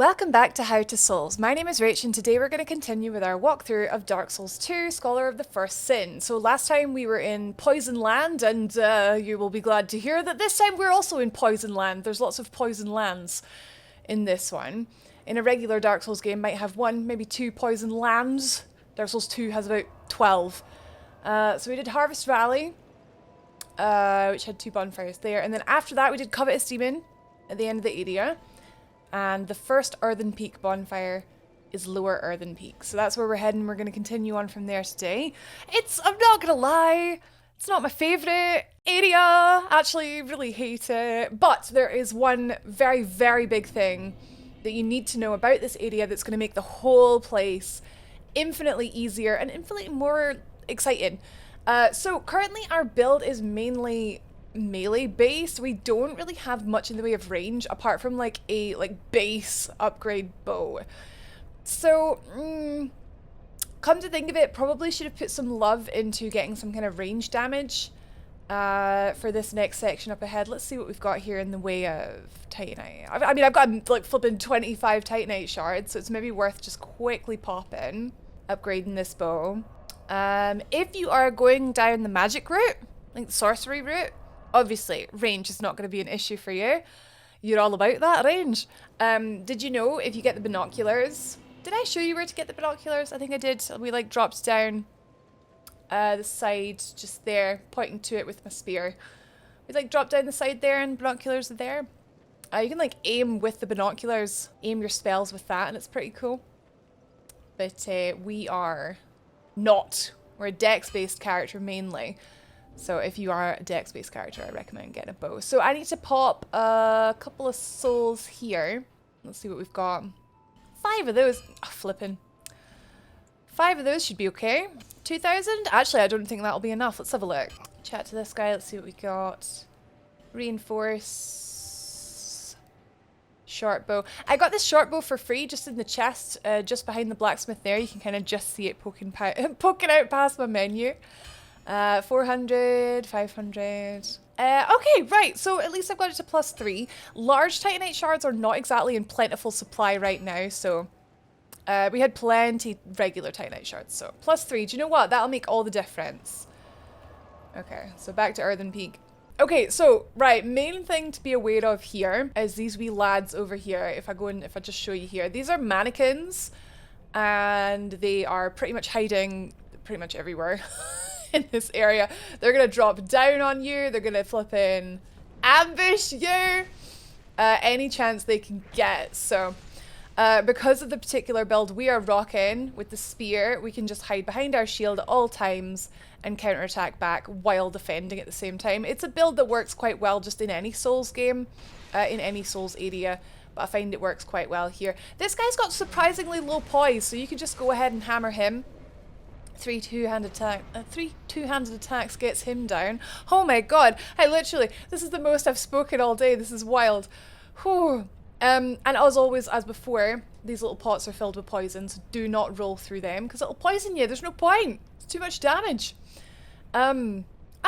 Welcome back to How to Souls. My name is Rach and today we're going to continue with our walkthrough of Dark Souls 2, Scholar of the First Sin. So last time we were in Poison Land and you will be glad to hear that this time we're also in Poison Land. There's lots of Poison Lands in this one. In a regular Dark Souls game might have one, maybe two Poison Lands. Dark Souls 2 has about 12. So we did Harvest Valley, which had two bonfires there. And then after that we did Covetous Demon at the end of the area. And the first Earthen Peak bonfire is Lower Earthen Peak. So that's where we're heading. We're going to continue on from there today. I'm not going to lie, it's not my favourite area. Actually, really hate it. But there is one very, very big thing that you need to know about this area that's going to make the whole place infinitely easier and infinitely more exciting. So currently our build is mainly melee based. We don't really have much in the way of range apart from like a base upgrade bow. So come to think of it, probably should have put some love into getting some kind of range damage for this next section up ahead. Let's see what we've got here in the way of Titanite. I mean, I've got like flipping 25 Titanite shards, so it's maybe worth just quickly popping, upgrading this bow. If you are going down the magic route, like the sorcery route, obviously, range is not going to be an issue for you. You're all about that range. Did you know if you get the binoculars... Did I show you where to get the binoculars? I think I did. We like dropped down the side just there, pointing to it with my spear. We like dropped down the side there and binoculars are there. You can like aim with the binoculars, aim your spells with that, and it's pretty cool. But we are not. We're a dex-based character mainly. So if you are a dex-based character, I recommend getting a bow. So I need to pop a couple of souls here. Let's see what we've got. 5 of those. Oh, flipping. 5 of those should be okay. 2,000? Actually, I don't think that'll be enough. Let's have a look. Chat to this guy. Let's see what we got. Reinforce. Short bow. I got this short bow for free just in the chest, just behind the blacksmith there. You can kind of just see it poking out past my menu. 400, 500. Okay, right, so at least I've got it to +3. Large Titanite shards are not exactly in plentiful supply right now, so we had plenty regular Titanite shards, so +3. Do you know what? That'll make all the difference. Okay, so back to Earthen Peak. Okay, so, right, main thing to be aware of here is these wee lads over here. If I just show you here. These are mannequins, and they are pretty much hiding pretty much everywhere. In this area. They're gonna drop down on you, they're gonna flippin' ambush you any chance they can get. So because of the particular build we are rocking with the spear, we can just hide behind our shield at all times and counterattack back while defending at the same time. It's a build that works quite well just in any Souls game, in any Souls area, but I find it works quite well here. This guy's got surprisingly low poise, so you can just go ahead and hammer him. 3 two-handed attacks gets him down. Oh my god, this is the most I've spoken all day. This is wild. Whew. And as always, as before, these little pots are filled with poison, so do not roll through them because it'll poison you. There's no point. It's too much damage. I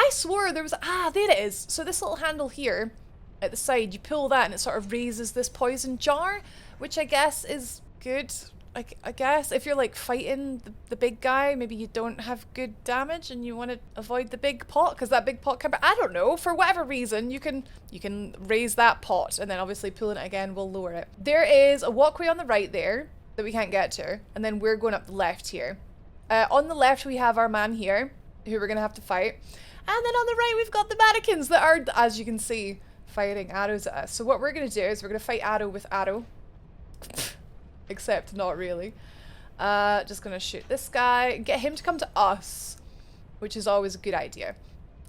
swore there was... there it is. So this little handle here at the side, you pull that and it sort of raises this poison jar, which I guess is good. I guess if you're like fighting the big guy, maybe you don't have good damage and you want to avoid the big pot because that big pot can... I don't know, for whatever reason you can raise that pot and then obviously pulling it again will lower it. There is a walkway on the right there that we can't get to, and then we're going up the left here. On the left we have our man here who we're gonna have to fight, and then on the right we've got the mannequins that are, as you can see, firing arrows at us. So what we're gonna do is we're gonna fight arrow with arrow. Except not really. Just gonna shoot this guy, get him to come to us, which is always a good idea.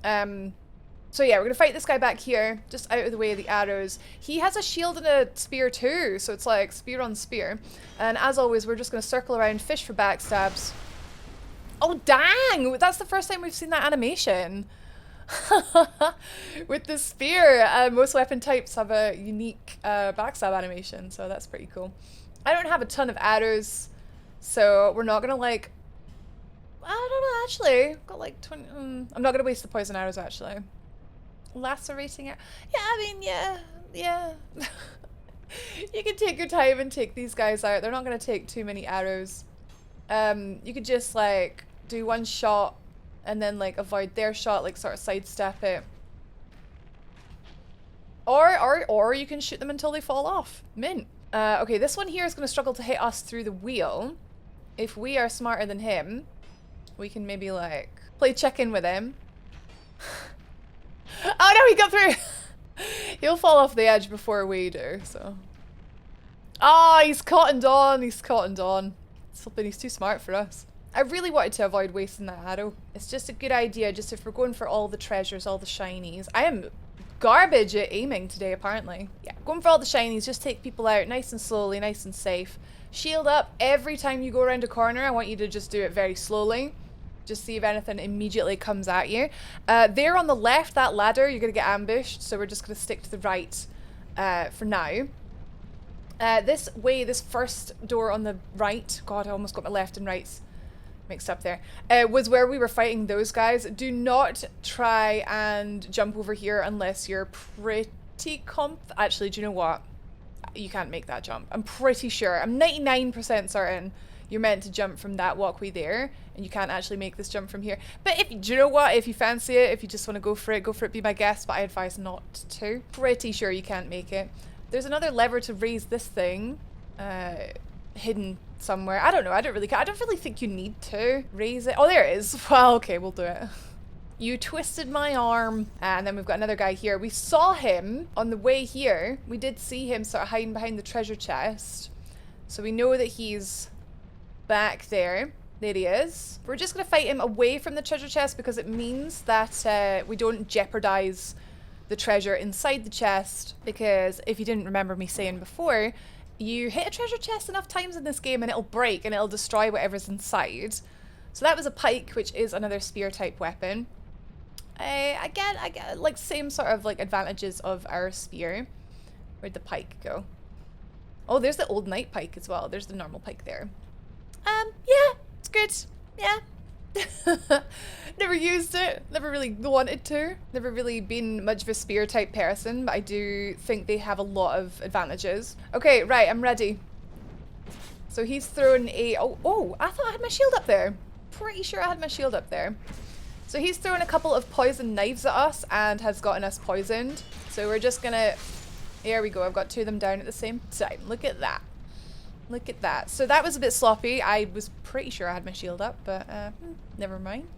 So yeah, we're gonna fight this guy back here, just out of the way of the arrows. He has a shield and a spear too, so it's like spear on spear. And as always, we're just gonna circle around, fish for backstabs. Oh dang! That's the first time we've seen that animation. With the spear. Most weapon types have a unique backstab animation, so that's pretty cool. I don't have a ton of arrows, so we're not gonna like... I don't know, actually. Got like 20... I'm not gonna waste the poison arrows, actually. Lacerating it. Yeah, I mean, yeah. You can take your time and take these guys out. They're not going to take too many arrows. You could just like do one shot and then like avoid their shot, like sort of sidestep it. Or you can shoot them until they fall off. Mint. Okay, this one here is going to struggle to hit us through the wheel. If we are smarter than him, we can maybe like play chicken with him. Oh no, he got through! He'll fall off the edge before we do, so. Ah, he's cottoned on, he's cottoned on. Something, he's too smart for us. I really wanted to avoid wasting that arrow. It's just a good idea, just if we're going for all the treasures, all the shinies. I am garbage at aiming today, apparently. Yeah, going for all the shinies, just take people out nice and slowly, nice and safe. Shield up every time you go around a corner. I want you to just do it very slowly. Just see if anything immediately comes at you. There on the left, that ladder, you're going to get ambushed, so we're just going to stick to the right for now. This way, this first door on the right, God, I almost got my left and rights mixed up there, was where we were fighting those guys. Do not try and jump over here unless you're pretty Actually, do you know what? You can't make that jump. I'm pretty sure. I'm 99% certain you're meant to jump from that walkway there, and you can't actually make this jump from here. But if, do you know what? If you fancy it, if you just want to go for it, be my guest, but I advise not to. Pretty sure you can't make it. There's another lever to raise this thing, hidden somewhere. I don't know. I don't really think you need to raise it. Oh, there it is. Well, okay, we'll do it. You twisted my arm. And then we've got another guy here. We saw him on the way here. We did see him sort of hiding behind the treasure chest. So we know that he's back there. There he is. We're just going to fight him away from the treasure chest because it means that we don't jeopardize the treasure inside the chest, because if you didn't remember me saying before, you hit a treasure chest enough times in this game and it'll break and it'll destroy whatever's inside. So that was a pike, which is another spear type weapon. Again, like same sort of like advantages of our spear. Where'd the pike go? Oh, there's the old knight pike as well. There's the normal pike there. Yeah, it's good. Yeah. Never used it, never really wanted to, never really been much of a spear type person, but I do think they have a lot of advantages. Okay, right, I'm ready. So he's throwing a, oh, I thought I had my shield up there. Pretty sure I had my shield up there. So he's throwing a couple of poison knives at us and has gotten us poisoned. So we're just gonna, here we go, I've got two of them down at the same time. Look at that. Look at that. So that was a bit sloppy. I was pretty sure I had my shield up, but never mind.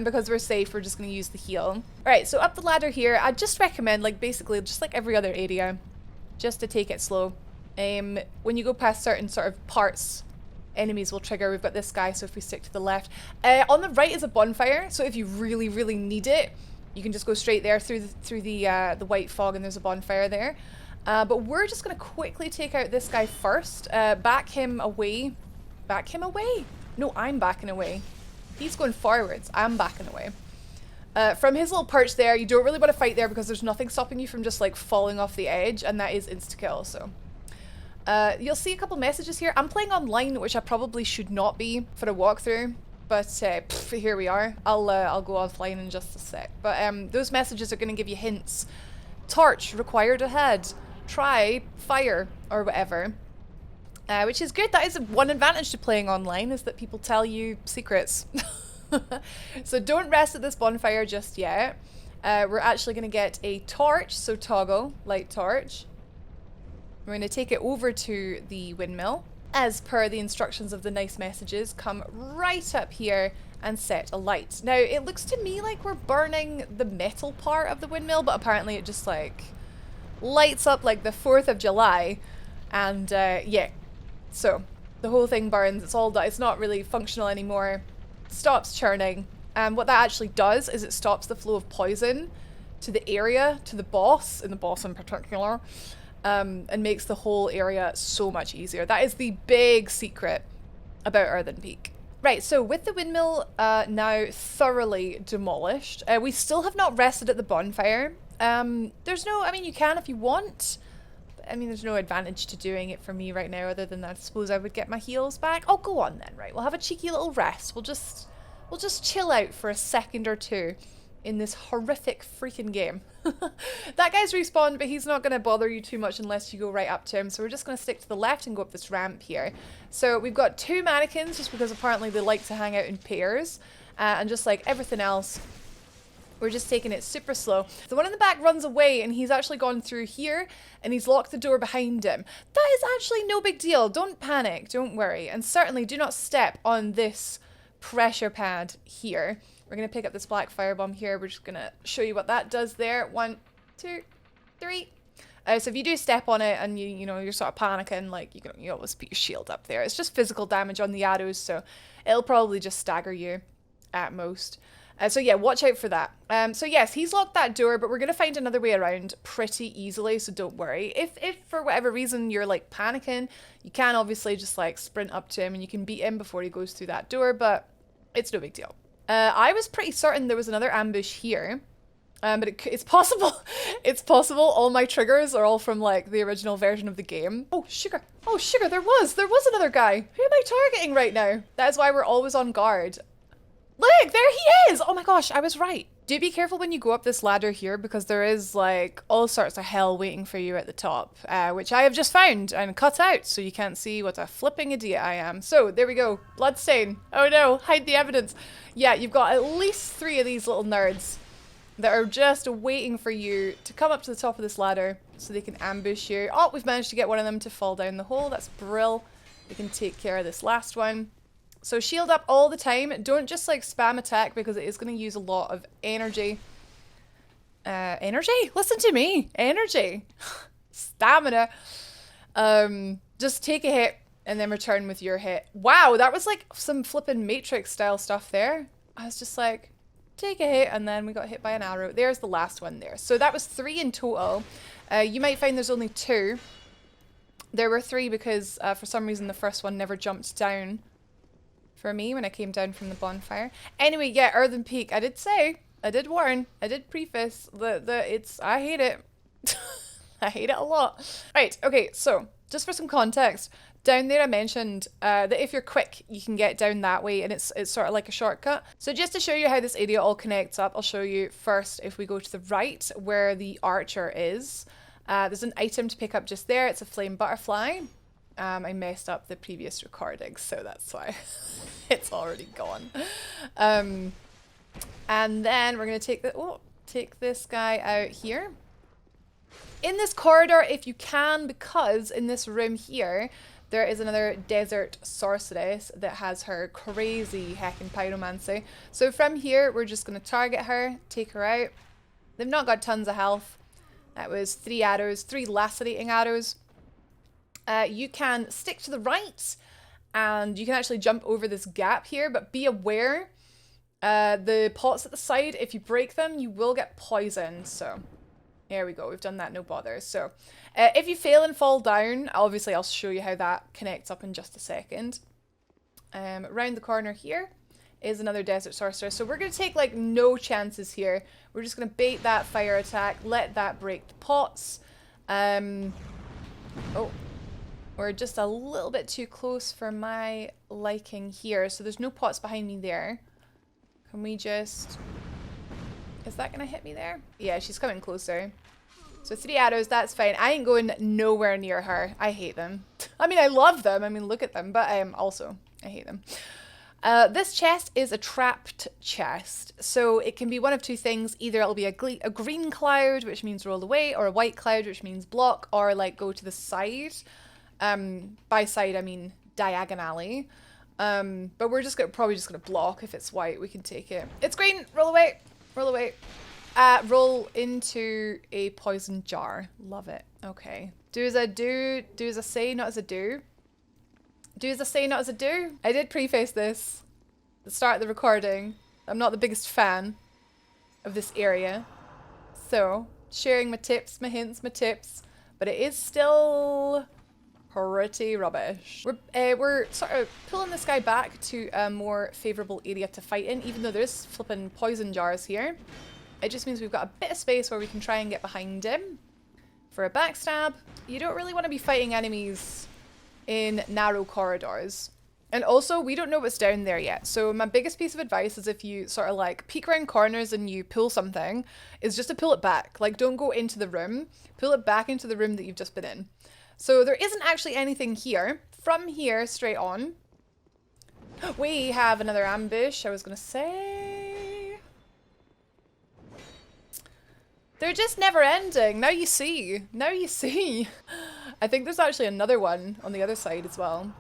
Because we're safe, we're just going to use the heal. Alright, so up the ladder here, I just recommend, like, basically, just like every other area, just to take it slow. When you go past certain sort of parts, enemies will trigger. We've got this guy, so if we stick to the left. On the right is a bonfire, so if you really, really need it, you can just go straight there through the white fog, and there's a bonfire there. But we're just going to quickly take out this guy first. Back him away. Back him away? No, I'm backing away. He's going forwards. I'm backing away. From his little perch there, you don't really want to fight there because there's nothing stopping you from just like falling off the edge, and that is insta-kill, so. You'll see a couple messages here. I'm playing online, which I probably should not be for a walkthrough, but here we are. I'll go offline in just a sec. But those messages are going to give you hints. Torch required ahead. Try fire or whatever, which is good. That is one advantage to playing online, is that people tell you secrets. So don't rest at this bonfire just yet. We're actually going to get a torch, so toggle light torch. We're going to take it over to the windmill. As per the instructions of the nice messages, come right up here and set a light. Now it looks to me like we're burning the metal part of the windmill, but apparently it just like lights up like the 4th of July, and yeah, so the whole thing burns. It's all done. It's not really functional anymore. Stops churning, and what that actually does is it stops the flow of poison to the area, to the boss, and the boss in particular, and makes the whole area so much easier. That is the big secret about Earthen Peak. Right, so with the windmill now thoroughly demolished, we still have not rested at the bonfire. There's no, I mean, you can if you want. I mean, there's no advantage to doing it for me right now, other than that I suppose I would get my heals back. Oh, go on then, right? We'll have a cheeky little rest. We'll just chill out for a second or two. in this horrific freaking game. That guy's respawned, but he's not going to bother you too much unless you go right up to him. So we're just going to stick to the left and go up this ramp here. So we've got 2 mannequins, just because apparently they like to hang out in pairs. And just like everything else, we're just taking it super slow. The one in the back runs away, and he's actually gone through here, and he's locked the door behind him. That is actually no big deal. Don't panic. Don't worry. And certainly do not step on this pressure pad here. We're going to pick up this black firebomb here. We're just going to show you what that does there. 1, 2, 3. So if you do step on it and you know, you're sort of panicking, like you always put your shield up there. It's just physical damage on the arrows, so it'll probably just stagger you at most. So yeah, watch out for that. So yes, he's locked that door, but we're going to find another way around pretty easily, so don't worry. If for whatever reason you're like panicking, you can obviously just like sprint up to him and you can beat him before he goes through that door, but it's no big deal. I was pretty certain there was another ambush here, but it's possible. It's possible all my triggers are all from like the original version of the game. Oh sugar! Oh sugar! There was another guy. Who am I targeting right now? That is why we're always on guard. Look, there he is! Oh my gosh, I was right. Do be careful when you go up this ladder here, because there is like all sorts of hell waiting for you at the top, which I have just found and cut out so you can't see what a flipping idiot I am. So there we go, bloodstain. Oh no, hide the evidence. Yeah, you've got at least 3 of these little nerds that are just waiting for you to come up to the top of this ladder so they can ambush you. Oh, we've managed to get one of them to fall down the hole. That's brill. We can take care of this last one. So shield up all the time. Don't just like spam attack, because it is going to use a lot of energy. Energy? Listen to me. Energy. Stamina. Just take a hit and then return with your hit. Wow, that was like some flippin' Matrix style stuff there. I was just like, take a hit, and then we got hit by an arrow. There's the last one there. So that was 3 in total. You might find there's only 2. There were 3 because for some reason the first one never jumped down for me when I came down from the bonfire. Anyway, yeah, Earthen Peak. I did say, I did warn, I did preface I hate it. I hate it a lot. Right, okay, so just for some context, down there I mentioned that if you're quick, you can get down that way, and it's sort of like a shortcut. So just to show you how this area all connects up, I'll show you first if we go to the right where the archer is. There's an item to pick up just there. It's a flame butterfly. I messed up the previous recording, so that's why it's already gone. And then we're going to take this guy out here. In this corridor, if you can, because in this room here, there is another desert sorceress that has her crazy heckin' pyromancy. So from here, we're just going to target her, take her out. They've not got tons of health. That was 3 arrows, 3 lacerating arrows. You can stick to the right, and you can actually jump over this gap here, but be aware, the pots at the side, if you break them, you will get poisoned. So there we go, we've done that, no bother. So if you fail and fall down, obviously I'll show you how that connects up in just a second. Round the corner here is another desert sorcerer. So we're going to take like no chances here. We're just going to bait that fire attack, let that break the pots. Oh, we're just a little bit too close for my liking here. So there's no pots behind me there. Can we just... Is that going to hit me there? Yeah, she's coming closer. So 3 arrows, that's fine. I ain't going nowhere near her. I hate them. I mean, I love them. I mean, look at them. But also, I hate them. This chest is a trapped chest. So it can be one of 2 things. Either it'll be a green cloud, which means roll away, or a white cloud, which means block, or like go to the side. By side, I mean diagonally. But we're just probably just going to block. If it's white, we can take it. It's green. Roll away. Roll away. Roll into a poison jar. Love it. Okay. Do as I do. Do as I say, not as I do. Do as I say, not as I do. I did preface this at the start of the recording. I'm not the biggest fan of this area. So, sharing my tips, my hints, my tips. But it is still pretty rubbish. We're sort of pulling this guy back to a more favourable area to fight in, even though there's flipping poison jars here. It just means we've got a bit of space where we can try and get behind him for a backstab. You don't really want to be fighting enemies in narrow corridors. And also, we don't know what's down there yet. So my biggest piece of advice is if you sort of like peek around corners and you pull something, is just to pull it back. Like, don't go into the room. Pull it back into the room that you've just been in. So there isn't actually anything here. From here, straight on, we have another ambush, I was going to say. They're just never ending. Now you see. Now you see. I think there's actually another one on the other side as well.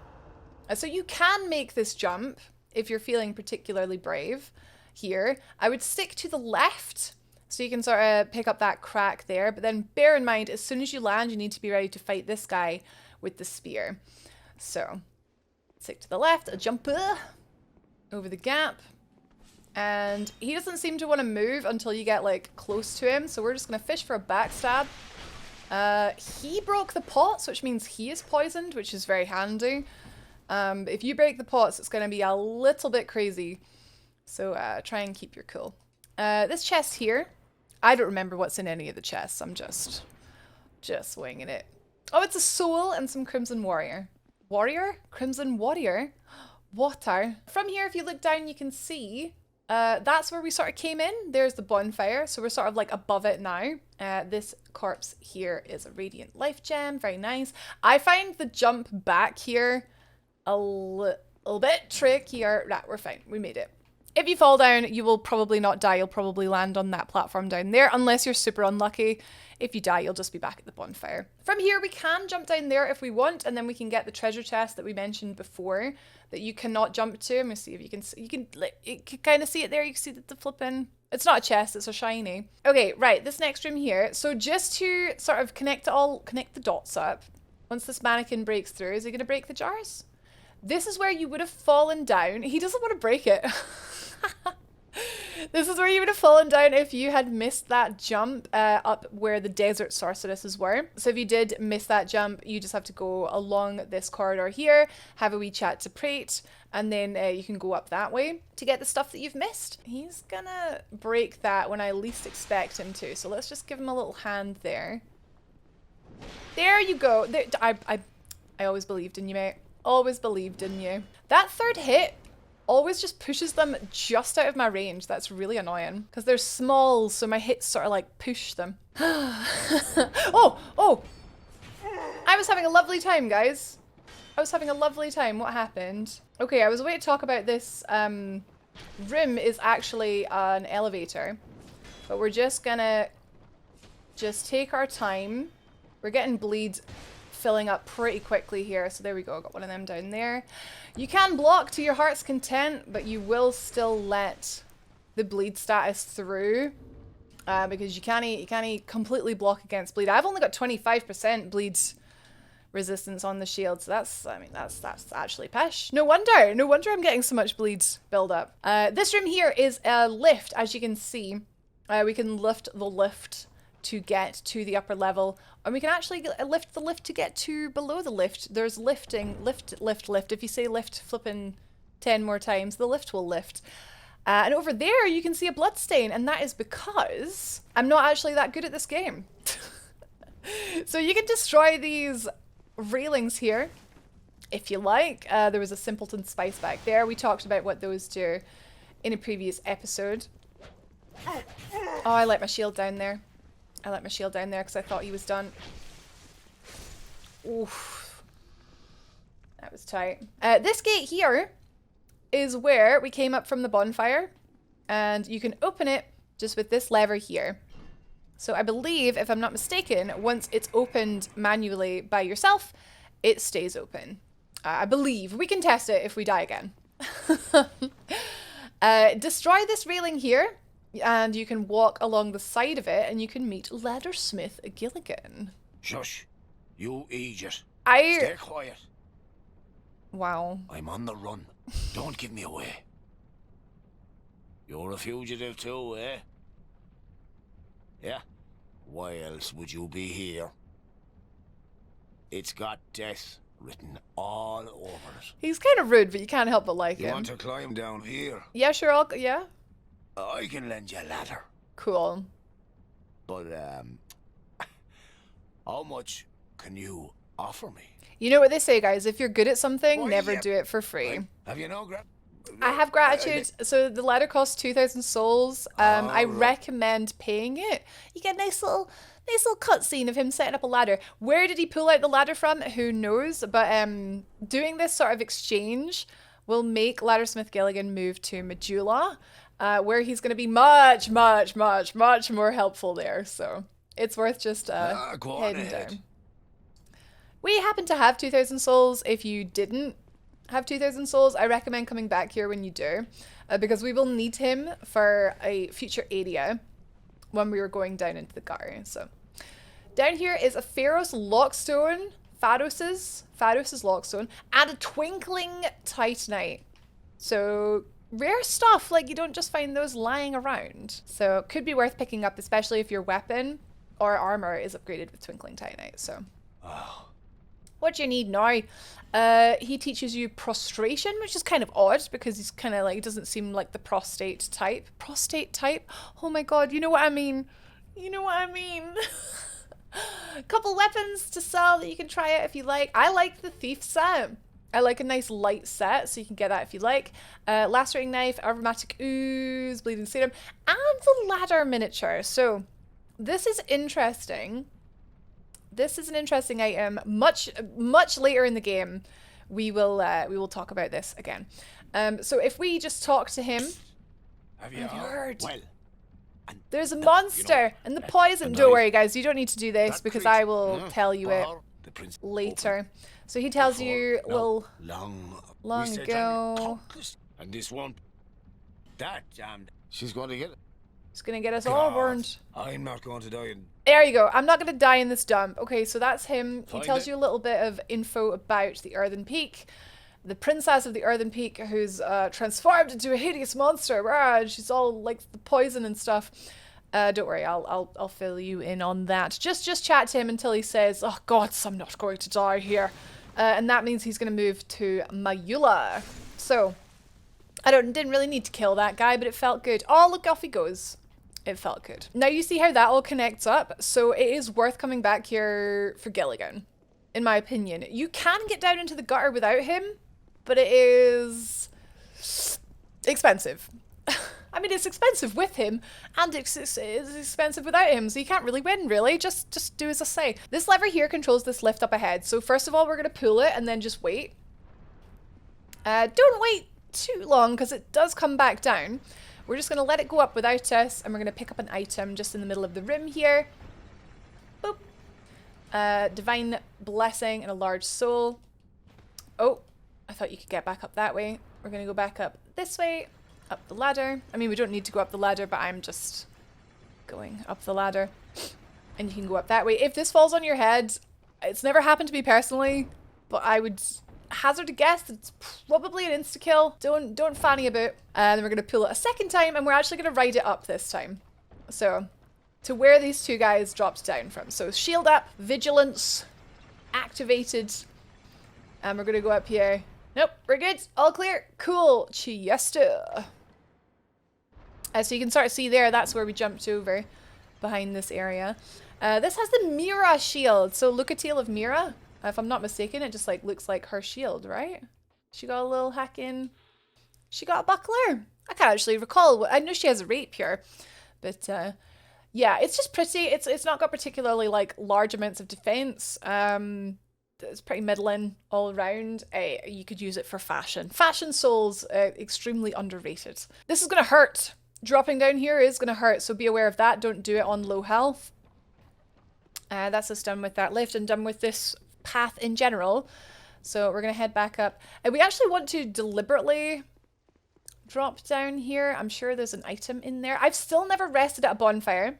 So you can make this jump if you're feeling particularly brave here. I would stick to the left so you can sort of pick up that crack there. But then bear in mind, as soon as you land, you need to be ready to fight this guy with the spear. So stick to the left, a jumper over the gap. And he doesn't seem to want to move until you get like close to him. So we're just going to fish for a backstab. He broke the pots, which means he is poisoned, which is very handy. If you break the pots, it's going to be a little bit crazy. So try and keep your cool. This chest here, I don't remember what's in any of the chests. I'm just winging it. Oh, it's a soul and some Crimson Warrior. Warrior? Crimson Warrior? Water. From here, if you look down, you can see that's where we sort of came in. There's the bonfire. So we're sort of like above it now. This corpse here is a Radiant Life Gem. Very nice. I find the jump back here a little bit trickier. Right, we're fine. We made it. If you fall down, you will probably not die. You'll probably land on that platform down there, unless you're super unlucky. If you die, you'll just be back at the bonfire. From here, we can jump down there if we want, and then we can get the treasure chest that we mentioned before that you cannot jump to. Let me see if you can. You can kind of see it there. You can see that the flipping. It's not a chest. It's a shiny. Okay, right. This next room here. So just to sort of connect the dots up. Once this mannequin breaks through, is he going to break the jars? This is where you would have fallen down. He doesn't want to break it. This is where you would have fallen down if you had missed that jump up where the desert sorceresses were. So if you did miss that jump, you just have to go along this corridor here, have a wee chat to Prate, and then you can go up that way to get the stuff that you've missed. He's gonna break that when I least expect him to. So let's just give him a little hand there. There you go. There, I always believed in you, mate. Always believed in you. That third hit always just pushes them just out of my range. That's really annoying because they're small, so my hits sort of like push them. Oh! I was having a lovely time, guys. I was having a lovely time. What happened? Okay, I was away to talk about this. Room is actually an elevator, but we're just gonna take our time. We're getting bleed filling up pretty quickly here. So there we go. Got one of them down there. You can block to your heart's content, but you will still let the bleed status through because you can't completely block against bleed. I've only got 25% bleed resistance on the shield, so that's actually pish. No wonder I'm getting so much bleed build up. This room here is a lift, as you can see. We can lift the lift to get to the upper level, and we can actually lift the lift to get to below the lift. There's lifting, lift. If you say lift flipping 10 more times, the lift will lift. And over there you can see a bloodstain, and that is because I'm not actually that good at this game. So you can destroy these railings here if you like. There was a simpleton spice back there. We talked about what those do in a previous episode. Oh, I let my shield down there. Because I thought he was done. Oof. That was tight. This gate here is where we came up from the bonfire. And you can open it just with this lever here. So I believe, if I'm not mistaken, once it's opened manually by yourself, it stays open. I believe. We can test it if we die again. Destroy this railing here. And you can walk along the side of it, and you can meet Laddersmith Gilligan. Shush. You idiot. Stay quiet. Wow. I'm on the run. Don't give me away. You're a fugitive too, eh? Yeah? Why else would you be here? It's got death written all over it. He's kind of rude, but you can't help but like him. You want to climb down here? Yeah, sure, yeah. I can lend you a ladder. Cool. But, how much can you offer me? You know what they say, guys, if you're good at something, Oh, never yeah. do it for free. Have you no I have gratitude. So the ladder costs 2,000 souls. I right. recommend paying it. You get a nice little cutscene of him setting up a ladder. Where did he pull out the ladder from? Who knows? But doing this sort of exchange will make Laddersmith Gilligan move to Medulla, where he's going to be much, much, much, much more helpful there. So it's worth just heading down. We happen to have 2,000 souls. If you didn't have 2,000 souls, I recommend coming back here when you do, because we will need him for a future area when we were going down into the gutter. So down here is a Pharos Lockstone, Pharos's Lockstone, and a Twinkling Titanite. So rare stuff, like you don't just find those lying around. So it could be worth picking up, especially if your weapon or armor is upgraded with Twinkling Titanite. So what do you need now? He teaches you prostration, which is kind of odd because he's kind of like, doesn't seem like the prostate type. Prostate type? Oh my god, you know what I mean. You know what I mean. Couple weapons to sell that you can try out if you like. I like the thief set. I like a nice light set, so you can get that if you like. Lacerating knife, aromatic ooze, bleeding serum, and the ladder miniature. So this is interesting. This is an interesting item. Much later in the game, we will talk about this again. So if we just talk to him, Have you heard? Well, There's a monster and the poison. Don't worry, guys. You don't need to do this because I will tell you it later. So he tells you, well, long ago. And this one, that damned. She's going to get it. He's gonna get us all burned. I'm not going to die. There you go. I'm not gonna die in this dump. Okay, so that's him. He tells you a little bit of info about the Earthen Peak. The princess of the Earthen Peak, who's transformed into a hideous monster. Rah, and she's all like the poison and stuff. Don't worry, I'll fill you in on that. Just chat to him until he says, "Oh gods, I'm not going to die here," and that means he's gonna move to Medulla. So I didn't really need to kill that guy, but it felt good. Oh, look, off he goes. It felt good. Now you see how that all connects up. So it is worth coming back here for Gilligan, in my opinion. You can get down into the gutter without him, but it is expensive. I mean, it's expensive with him, and it's expensive without him, so you can't really win, really. Just do as I say. This lever here controls this lift up ahead. So first of all, we're going to pull it and then just wait. Don't wait too long, because it does come back down. We're just going to let it go up without us, and we're going to pick up an item just in the middle of the room here. Boop. Divine Blessing and a large soul. Oh, I thought you could get back up that way. We're going to go back up this way, up the ladder. I mean, we don't need to go up the ladder, but I'm just going up the ladder. And you can go up that way. If this falls on your head, it's never happened to me personally, but I would hazard a guess that it's probably an insta-kill. Don't fanny about. Then we're going to pull it a second time, and we're actually going to ride it up this time. So, to where these two guys dropped down from. So, shield up, vigilance activated. And we're going to go up here. Nope, we're good. All clear. Cool. Chiesta. So you can sort of see there, that's where we jumped over behind this area. This has the Mira shield. So, Lucatiel of Mira. If I'm not mistaken, it just like looks like her shield, right? She got a little hack in. She got a buckler. I can't actually recall. I know she has a rapier, but yeah, it's just pretty. It's not got particularly like large amounts of defense. It's pretty middling all around. You could use it for fashion. Fashion souls, extremely underrated. This is gonna hurt. Dropping down here is gonna hurt, so be aware of that. Don't do it on low health. That's us done with that lift and done with this path in general. So we're gonna head back up, and we actually want to deliberately drop down here. I'm sure there's an item in there. I've still never rested at a bonfire,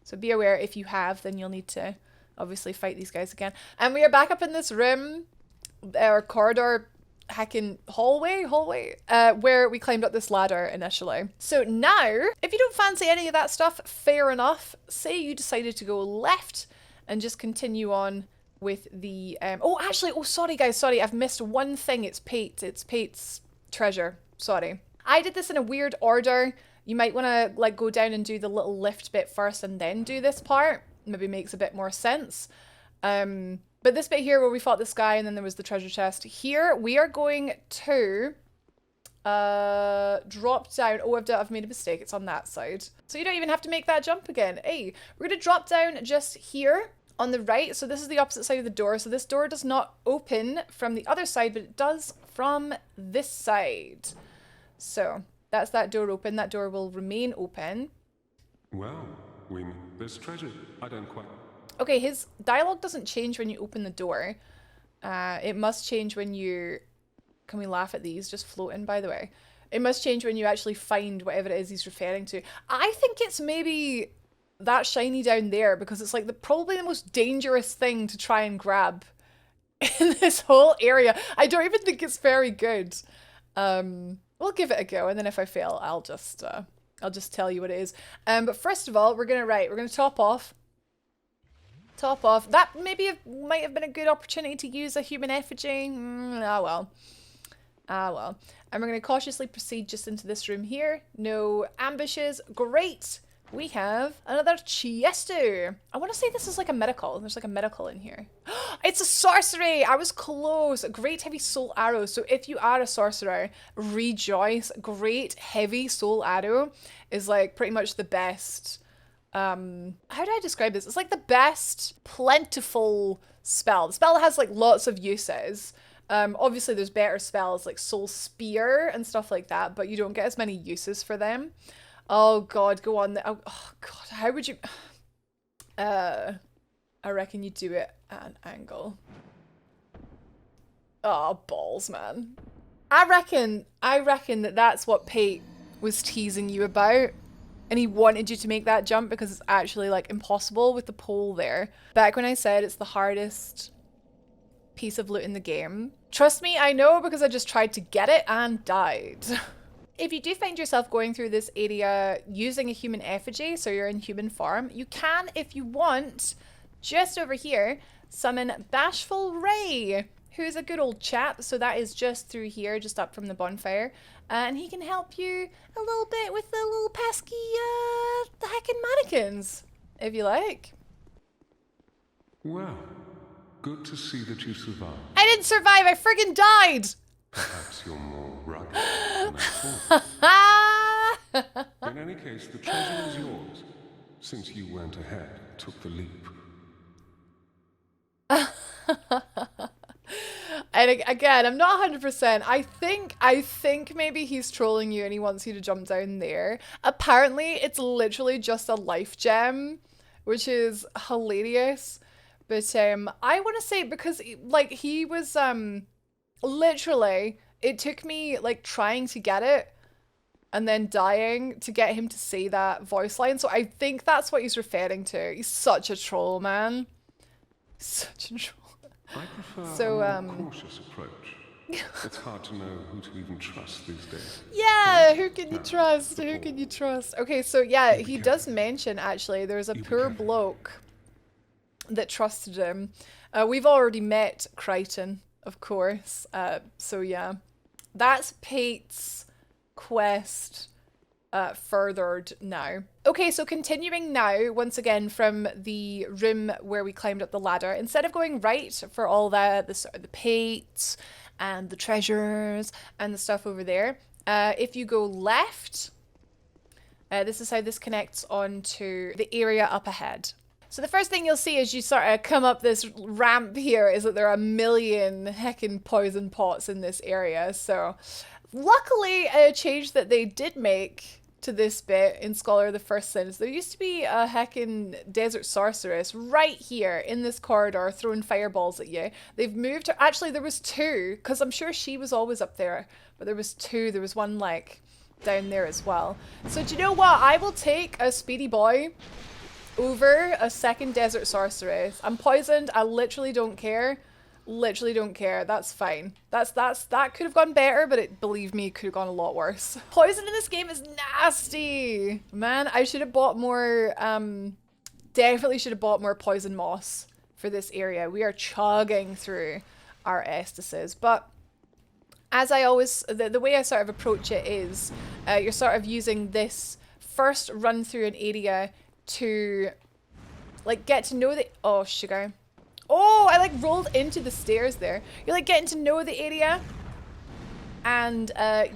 so be aware if you have, then you'll need to obviously fight these guys again. And we are back up in this room or corridor, hacking hallway, where we climbed up this ladder initially. So now, if you don't fancy any of that stuff, fair enough. Say you decided to go left and just continue on with the sorry guys, I've missed one thing. It's Pate's treasure. Sorry, I did this in a weird order. You might want to like go down and do the little lift bit first and then do this part. Maybe makes a bit more sense. But this bit here where we fought this guy and then there was the treasure chest. Here, we are going to drop down. Oh, I've made a mistake. It's on that side. So you don't even have to make that jump again. Hey, we're going to drop down just here on the right. So this is the opposite side of the door. So this door does not open from the other side, but it does from this side. So that's that door open. That door will remain open. Well, there's treasure. I don't quite... Okay, his dialogue doesn't change when you open the door. It must change when you... Can we laugh at these? Just floating, by the way. It must change when you actually find whatever it is he's referring to. I think it's maybe that shiny down there because it's like probably the most dangerous thing to try and grab in this whole area. I don't even think it's very good. We'll give it a go, and then if I fail, I'll just tell you what it is. But first of all, we're gonna top off. Top off. That might have been a good opportunity to use a human effigy. Ah well. Ah well. And we're going to cautiously proceed just into this room here. No ambushes. Great. We have another chesto. I want to say this is like a medical. There's like a medical in here. It's a sorcery. I was close. Great heavy soul arrow. So if you are a sorcerer, rejoice. Great heavy soul arrow is like pretty much the best. How do I describe this? It's like the best plentiful spell. The spell has like lots of uses. Obviously there's better spells like Soul Spear and stuff like that, but you don't get as many uses for them. Oh god, go on. Oh god, how would you... I reckon you do it at an angle. Oh, balls, man. I reckon that that's what Pate was teasing you about. And he wanted you to make that jump because it's actually like impossible with the pole there. Back when I said it's the hardest piece of loot in the game. Trust me, I know because I just tried to get it and died. If you do find yourself going through this area using a human effigy, so you're in human form, you can, if you want, just over here, summon Bashful Ray, who's a good old chap. So that is just through here, just up from the bonfire. And he can help you a little bit with the little pesky the heckin' mannequins, if you like. Well, good to see that you survived. I didn't survive, I friggin' died! Perhaps you're more rugged than I thought. In any case, the treasure is yours, since you went ahead and took the leap. And again, I'm not 100%. I think maybe he's trolling you and he wants you to jump down there. Apparently, it's literally just a life gem, which is hilarious. But I want to say because like he was literally, it took me like trying to get it and then dying to get him to say that voice line. So I think that's what he's referring to. He's such a troll, man. Such a troll. I prefer So, a more cautious approach. It's hard to know who to even trust these days. Yeah, who can you trust? Who can you trust? Okay, so yeah, he does mention actually there's a poor bloke that trusted him. We've already met Crichton, of course. So yeah, that's Pate's quest furthered now. Okay, so continuing now, once again, from the room where we climbed up the ladder, instead of going right for all the Pate and the treasures and the stuff over there, if you go left, this is how this connects onto the area up ahead. So the first thing you'll see as you sort of come up this ramp here is that there are a million heckin' poison pots in this area. So luckily, a change that they did make to this bit in Scholar of the First Sin is there used to be a heckin' desert sorceress right here in this corridor throwing fireballs at you. They've moved her. Actually, there was two, because I'm sure she was always up there, but there was two. There was one like down there as well. So do you know what? I will take a speedy boy over a second desert sorceress. I'm poisoned. I literally don't care. Literally don't care. That's fine. That could have gone better, but believe me, it could have gone a lot worse. Poison in this game is nasty. Man, I should have bought more, definitely should have bought more poison moss for this area. We are chugging through our estases, but as I always, the way I sort of approach it is, you're sort of using this first run through an area to like get to know the, oh sugar. Oh, I like rolled into the stairs there. You're like getting to know the area. And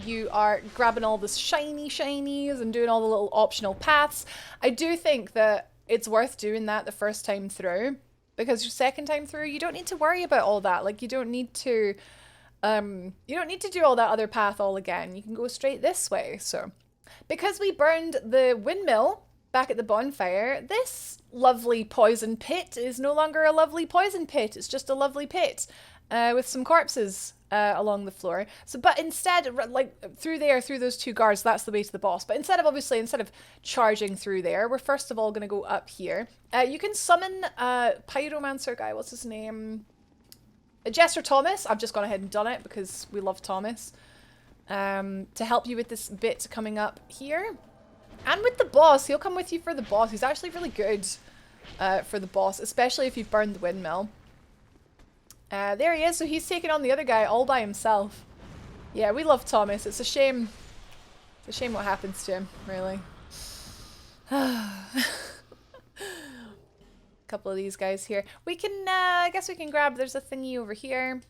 you are grabbing all the shinies and doing all the little optional paths. I do think that it's worth doing that the first time through, because your second time through, you don't need to worry about all that. Like, you don't need to do all that other path all again. You can go straight this way. So, because we burned the windmill back at the bonfire, this lovely poison pit is no longer a lovely poison pit. It's just a lovely pit with some corpses along the floor. So, but instead, like through those two guards, that's the way to the boss. But instead of charging through there, we're first of all going to go up here. You can summon Pyromancer guy. What's his name? Jester Thomas. I've just gone ahead and done it because we love Thomas. To help you with this bit coming up here. And with the boss, he'll come with you for the boss. He's actually really good for the boss, especially if you've burned the windmill. There he is. So he's taking on the other guy all by himself. Yeah, we love Thomas. It's a shame. It's a shame what happens to him, really. Couple of these guys here. We can, I guess we can grab, there's a thingy over here.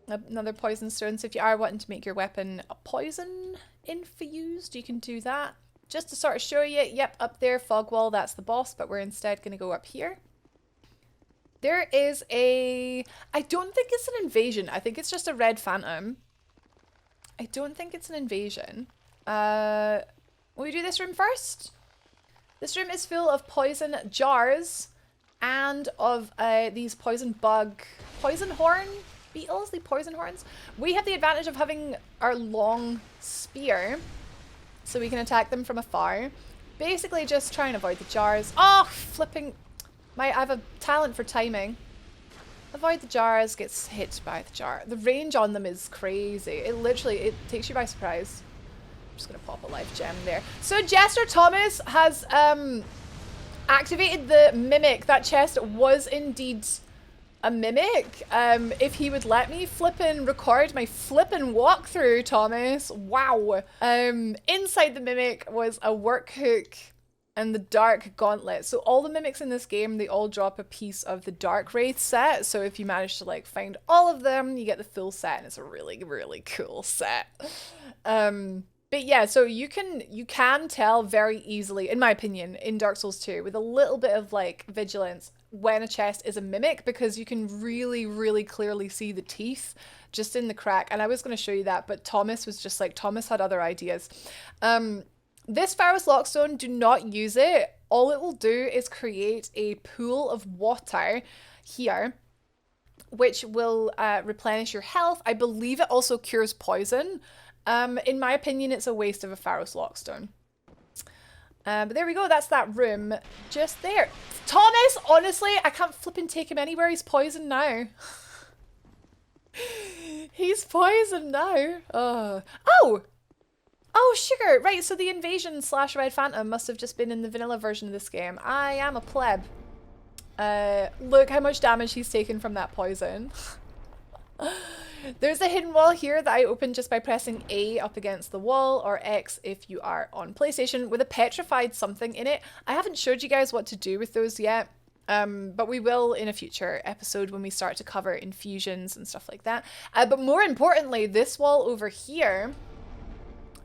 Another poison stone. So if you are wanting to make your weapon a poison infused, you can do that. Just to sort of show you, yep, up there, fog wall, that's the boss, but we're instead going to go up here. There is a... I don't think it's an invasion. I think it's just a red phantom. I don't think it's an invasion. Will we do this room first? This room is full of poison jars and of these poison horn beetles, the poison horns. We have the advantage of having our long spear, so we can attack them from afar. Basically just try and avoid the jars. Oh, flipping... I have a talent for timing. Avoid the jars, gets hit by the jar. The range on them is crazy. It takes you by surprise. I'm just going to pop a life gem there. So Jester Thomas has activated the mimic. That chest was indeed a mimic. If he would let me flippin' record my flippin' walkthrough, Thomas. Wow. Inside the mimic was a work hook and the dark gauntlet. So all the mimics in this game, they all drop a piece of the dark wraith set. So if you manage to like find all of them, you get the full set, and it's a really, really cool set. But yeah, so you can tell very easily, in my opinion, in Dark Souls 2, with a little bit of like vigilance, when a chest is a mimic, because you can really, really clearly see the teeth just in the crack. And I was going to show you that, but Thomas was just like, Thomas had other ideas. This Pharaoh's Lockstone, do not use it. All it will do is create a pool of water here, which will replenish your health. I believe it also cures poison. In my opinion, it's a waste of a Pharaoh's Lockstone. But there we go. That's that room just there. Thomas, honestly, I can't flipping take him anywhere. He's poisoned now. He's poisoned now. Oh, sugar. Right, so the invasion / red phantom must have just been in the vanilla version of this game. I am a pleb. Look how much damage he's taken from that poison. There's a hidden wall here that I opened just by pressing A up against the wall, or X if you are on PlayStation, with a petrified something in it. I haven't showed you guys what to do with those yet, but we will in a future episode when we start to cover infusions and stuff like that. But more importantly, this wall over here,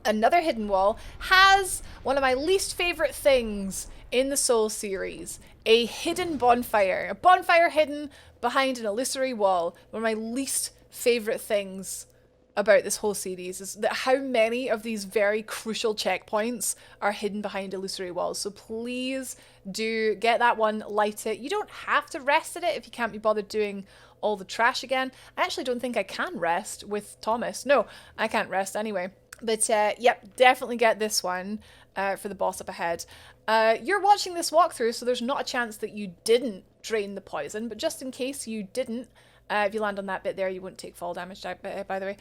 another hidden wall, has one of my least favorite things in the Souls series, a hidden bonfire. A bonfire hidden behind an illusory wall. One of my least favorite things about this whole series is that how many of these very crucial checkpoints are hidden behind illusory walls. So please do get that one, light it. You don't have to rest at it if you can't be bothered doing all the trash again. I actually don't think I can rest with Thomas. No, I can't rest anyway. But yep, definitely get this one for the boss up ahead. You're watching this walkthrough, so there's not a chance that you didn't drain the poison, but just in case you didn't, if you land on that bit there, you won't take fall damage, by the way.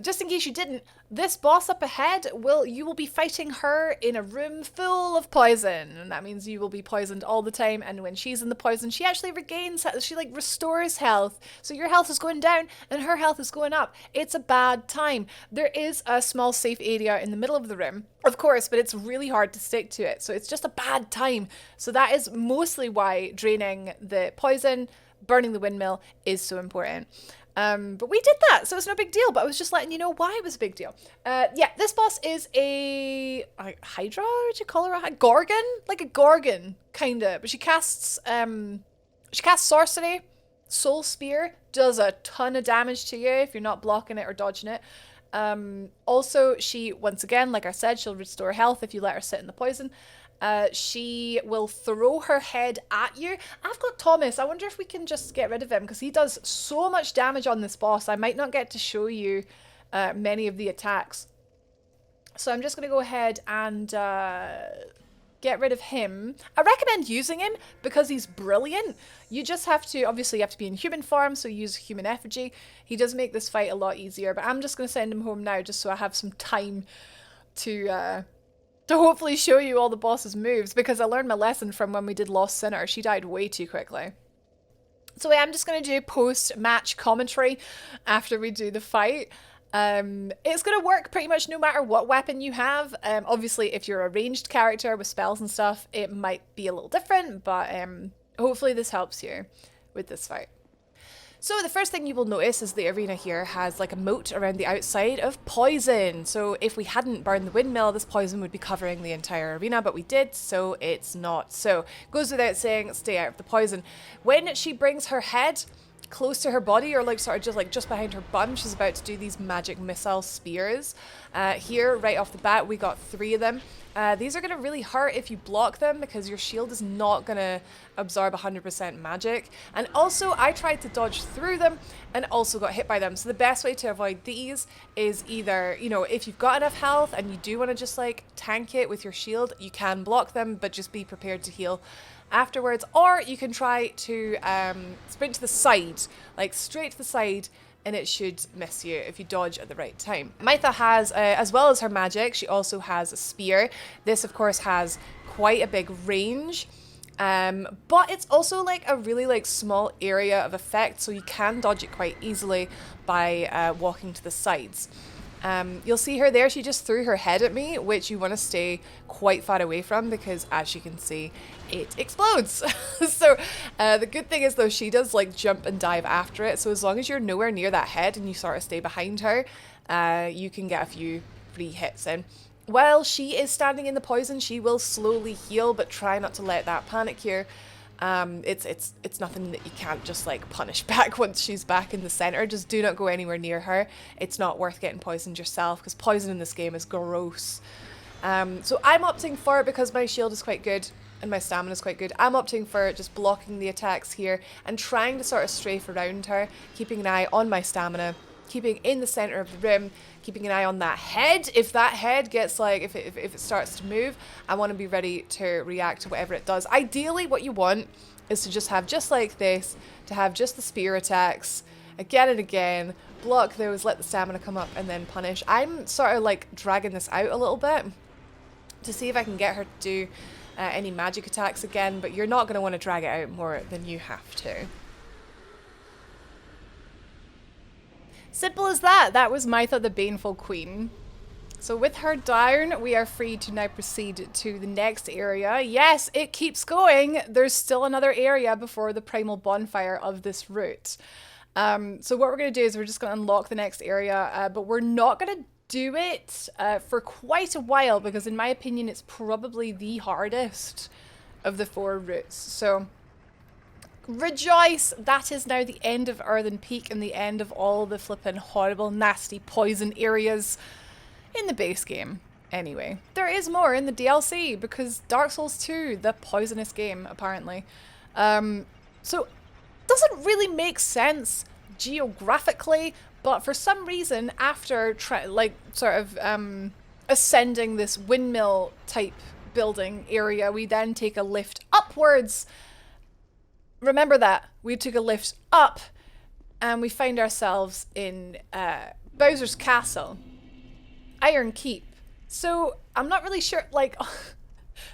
Just in case you didn't, this boss up ahead, you will be fighting her in a room full of poison. And that means you will be poisoned all the time. And when she's in the poison, she actually regains, she like restores health. So your health is going down and her health is going up. It's a bad time. There is a small safe area in the middle of the room, of course, but it's really hard to stick to it. So it's just a bad time. So that is mostly why draining the poison burning the windmill is so important. But we did that, so it's no big deal. But I was just letting you know why it was a big deal. Yeah, this boss is a Hydra. Would you call her a Gorgon? Like a Gorgon, kinda. But she casts sorcery. Soul Spear does a ton of damage to you if you're not blocking it or dodging it. Also, she, once again, like I said, she'll restore health if you let her sit in the poison. She will throw her head at you. I've got Thomas. I wonder if we can just get rid of him because he does so much damage on this boss. I might not get to show you many of the attacks. So I'm just going to go ahead and get rid of him. I recommend using him because he's brilliant. You just have to, obviously you have to be in human form, so use human effigy. He does make this fight a lot easier, but I'm just going to send him home now just so I have some time to hopefully show you all the boss's moves, because I learned my lesson from when we did Lost Sinner. She died way too quickly. So I'm just going to do post-match commentary after we do the fight. It's going to work pretty much no matter what weapon you have. Obviously, if you're a ranged character with spells and stuff, it might be a little different, but hopefully this helps you with this fight. So the first thing you will notice is the arena here has like a moat around the outside of poison. So if we hadn't burned the windmill, this poison would be covering the entire arena, but we did, so it's not. So goes without saying, stay out of the poison. When she brings her head close to her body, or like sort of just behind her bum, she's about to do these magic missile spears. Here, right off the bat, we got 3 of them. These are going to really hurt if you block them because your shield is not going to absorb 100% magic. And also, I tried to dodge through them and also got hit by them. So the best way to avoid these is either, you know, if you've got enough health and you do want to just like tank it with your shield, you can block them, but just be prepared to heal afterwards. Or you can try to sprint to the side, like straight to the side, and it should miss you if you dodge at the right time. Mytha has, as well as her magic, she also has a spear. This, of course, has quite a big range, but it's also like a really like small area of effect, so you can dodge it quite easily by walking to the sides. You'll see her there, she just threw her head at me, which you want to stay quite far away from because, as you can see, it explodes. So the good thing is though, she does like jump and dive after it, so as long as you're nowhere near that head and you sort of stay behind her, you can get a few free hits in. While she is standing in the poison, she will slowly heal, but try not to let that panic you. It's nothing that you can't just like punish back once she's back in the center. Just do not go anywhere near her. It's not worth getting poisoned yourself because poison in this game is gross. So I'm opting for it because my shield is quite good and my stamina is quite good. I'm opting for just blocking the attacks here and trying to sort of strafe around her, keeping an eye on my stamina, keeping in the center of the room, keeping an eye on that head. If that head gets like, if it starts to move, I want to be ready to react to whatever it does. Ideally, what you want is to just have, just like this, to have just the spear attacks again and again, block those, let the stamina come up, and then punish. I'm sort of like dragging this out a little bit to see if I can get her to do any magic attacks again, but you're not going to want to drag it out more than you have to. Simple as that. That was Mytha the Baneful Queen. So with her down, we are free to now proceed to the next area. Yes, it keeps going. There's still another area before the primal bonfire of this route. So what we're going to do is we're just going to unlock the next area, but we're not going to do it for quite a while because in my opinion it's probably the hardest of the 4 routes. So rejoice, that is now the end of Earthen Peak and the end of all the flippin' horrible nasty poison areas in the base game. Anyway, there is more in the DLC because Dark Souls 2, the poisonous game apparently. So doesn't really make sense geographically, but for some reason after ascending this windmill type building area, we then take a lift upwards. Remember that we took a lift up and we find ourselves in Bowser's Castle, Iron Keep. So I'm not really sure, like I'm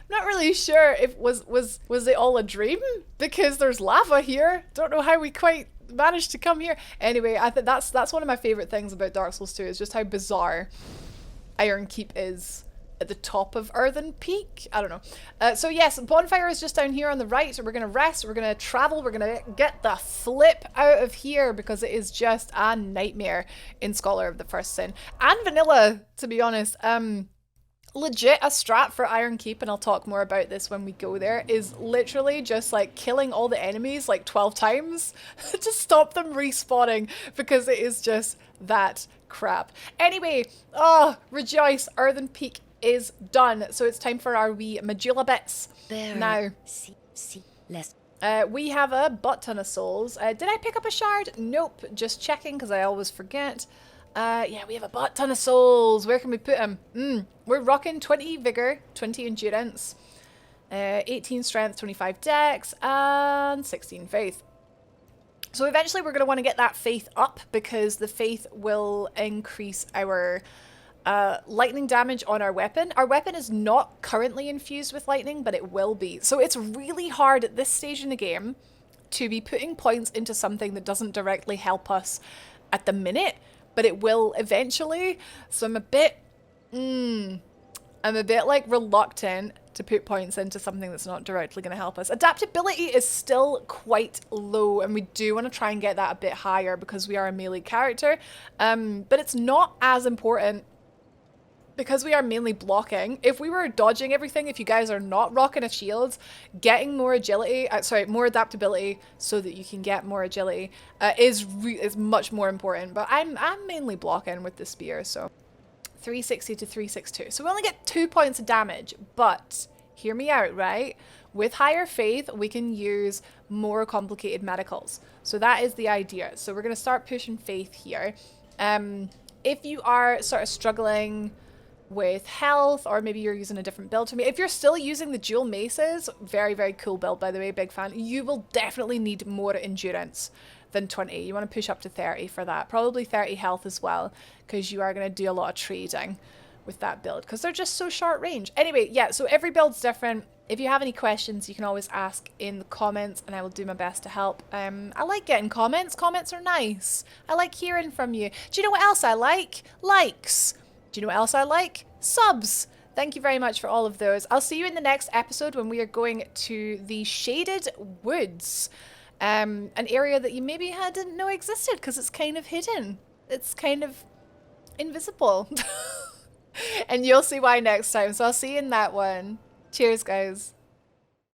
not really sure if was it all a dream because there's lava here. Don't know how we quite managed to come here. Anyway, I think that's one of my favorite things about Dark Souls 2 is just how bizarre Iron Keep is. at the top of Earthen Peak. I don't know. So yes, Bonfire is just down here on the right. So we're going to rest. We're going to travel. We're going to get the flip out of here because it is just a nightmare in Scholar of the First Sin. And Vanilla, to be honest. Legit a strat for Iron Keep, and I'll talk more about this when we go there, is literally just like killing all the enemies like 12 times to stop them respawning because it is just that crap. Anyway, oh, rejoice, Earthen Peak is done. So it's time for our wee Majula bits. Now, we have a butt ton of souls. Did I pick up a shard? Nope, just checking because I always forget. Yeah, we have a butt ton of souls. Where can we put them? We're rocking 20 vigor, 20 endurance, 18 strength, 25 dex, and 16 faith. So eventually we're going to want to get that faith up because the faith will increase our lightning damage on our weapon. Our weapon is not currently infused with lightning, but it will be. So it's really hard at this stage in the game to be putting points into something that doesn't directly help us at the minute, but it will eventually. So I'm a bit like reluctant to put points into something that's not directly going to help us. Adaptability is still quite low, and we do want to try and get that a bit higher because we are a melee character. But it's not as important because we are mainly blocking. If we were dodging everything, if you guys are not rocking a shield, getting more agility, more adaptability so that you can get more agility is much more important. But I'm mainly blocking with the spear, so 360 to 362. So we only get 2 points of damage, but hear me out, right? With higher faith, we can use more complicated medicals. So that is the idea. So we're going to start pushing faith here. If you are sort of struggling with health, or maybe you're using a different build to me. If you're still using the dual maces, very, very cool build, by the way, big fan, you will definitely need more endurance than 20. You want to push up to 30 for that. Probably 30 health as well, because you are going to do a lot of trading with that build, because they're just so short range. Anyway, yeah, so every build's different. If you have any questions, you can always ask in the comments, and I will do my best to help. I like getting comments. Comments are nice. I like hearing from you. Do you know what else I like? Likes. Do you know what else I like? Subs. Thank you very much for all of those. I'll see you in the next episode when we are going to the Shaded Woods. An area that you maybe didn't know existed because it's kind of hidden. It's kind of invisible. And you'll see why next time. So I'll see you in that one. Cheers, guys.